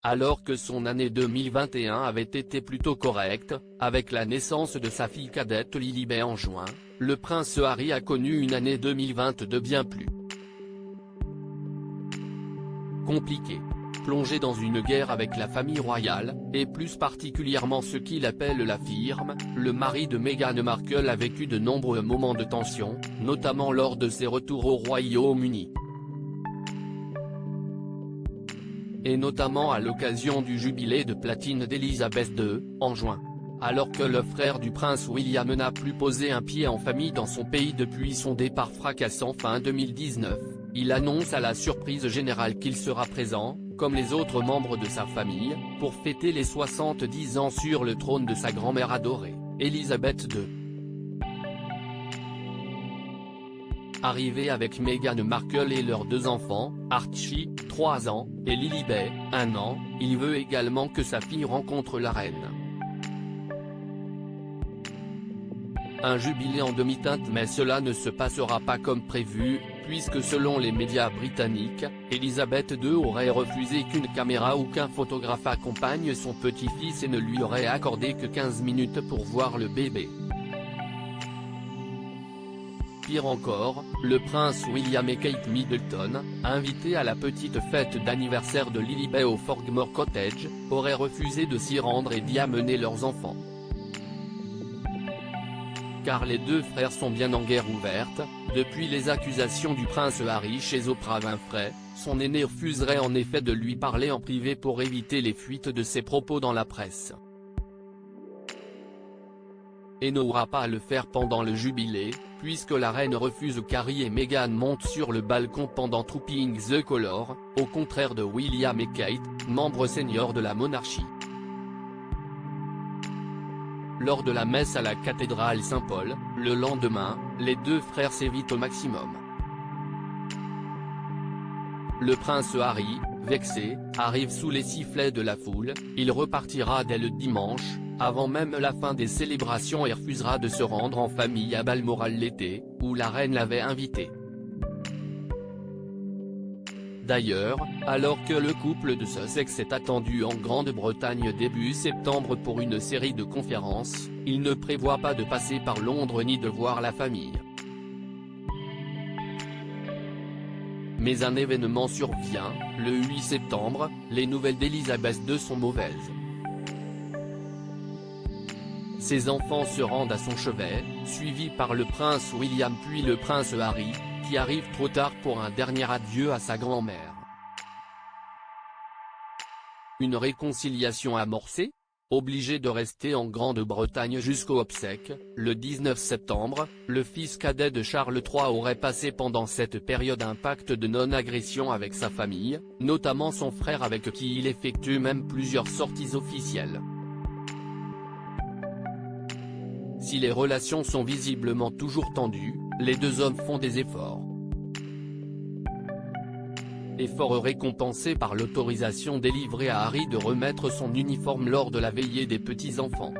Alors que son année 2021 avait été plutôt correcte, avec la naissance de sa fille cadette Lilibet en juin, le prince Harry a connu une année 2022 bien plus compliquée. Plongé dans une guerre avec la famille royale, et plus particulièrement ce qu'il appelle la firme, le mari de Meghan Markle a vécu de nombreux moments de tension, notamment lors de ses retours au Royaume-Uni. Et notamment à l'occasion du jubilé de platine d'Elisabeth II, en juin. Alors que le frère du prince William n'a plus posé un pied en famille dans son pays depuis son départ fracassant fin 2019, il annonce à la surprise générale qu'il sera présent, comme les autres membres de sa famille, pour fêter les 70 ans sur le trône de sa grand-mère adorée, Elisabeth II. Arrivé avec Meghan Markle et leurs 2 enfants, Archie, 3 ans, et Lilibet, 1 an, il veut également que sa fille rencontre la reine. Un jubilé en demi-teinte, mais cela ne se passera pas comme prévu, puisque selon les médias britanniques, Elisabeth II aurait refusé qu'une caméra ou qu'un photographe accompagne son petit-fils et ne lui aurait accordé que 15 minutes pour voir le bébé. Pire encore, le prince William et Kate Middleton, invités à la petite fête d'anniversaire de Lilibet au Frogmore Cottage, auraient refusé de s'y rendre et d'y amener leurs enfants. Car les 2 frères sont bien en guerre ouverte, depuis les accusations du prince Harry chez Oprah Winfrey, son aîné refuserait en effet de lui parler en privé pour éviter les fuites de ses propos dans la presse. Et n'aura pas à le faire pendant le jubilé, puisque la reine refuse qu'Harry et Meghan montent sur le balcon pendant Trooping the Colour, au contraire de William et Kate, membres seniors de la monarchie. Lors de la messe à la cathédrale Saint-Paul, le lendemain, les 2 frères s'évitent au maximum. Le prince Harry, vexé, arrive sous les sifflets de la foule, il repartira dès le dimanche, avant même la fin des célébrations et refusera de se rendre en famille à Balmoral l'été, où la reine l'avait invité. D'ailleurs, alors que le couple de Sussex est attendu en Grande-Bretagne début septembre pour une série de conférences, il ne prévoit pas de passer par Londres ni de voir la famille. Mais un événement survient, le 8 septembre, les nouvelles d'Elisabeth II sont mauvaises. Ses enfants se rendent à son chevet, suivis par le prince William puis le prince Harry, qui arrive trop tard pour un dernier adieu à sa grand-mère. Une réconciliation amorcée ? Obligé de rester en Grande-Bretagne jusqu'aux obsèques, le 19 septembre, le fils cadet de Charles III aurait passé pendant cette période un pacte de non-agression avec sa famille, notamment son frère avec qui il effectue même plusieurs sorties officielles. Si les relations sont visiblement toujours tendues, les 2 hommes font des efforts. Efforts récompensés par l'autorisation délivrée à Harry de remettre son uniforme lors de la veillée des petits-enfants.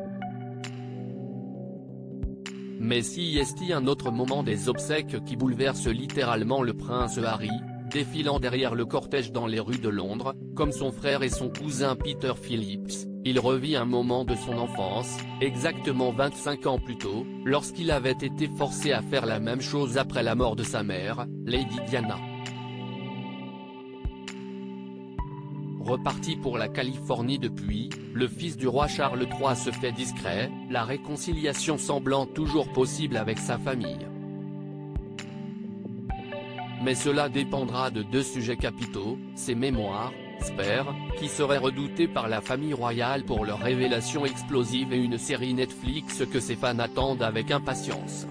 Mais si est-il un autre moment des obsèques qui bouleverse littéralement le prince Harry, défilant derrière le cortège dans les rues de Londres, comme son frère et son cousin Peter Phillips, il revit un moment de son enfance, exactement 25 ans plus tôt, lorsqu'il avait été forcé à faire la même chose après la mort de sa mère, Lady Diana. Reparti pour la Californie depuis, le fils du roi Charles III se fait discret, la réconciliation semblant toujours possible avec sa famille. Mais cela dépendra de 2 sujets capitaux, ses mémoires, Spare, qui seraient redoutés par la famille royale pour leur révélation explosive et une série Netflix que ses fans attendent avec impatience.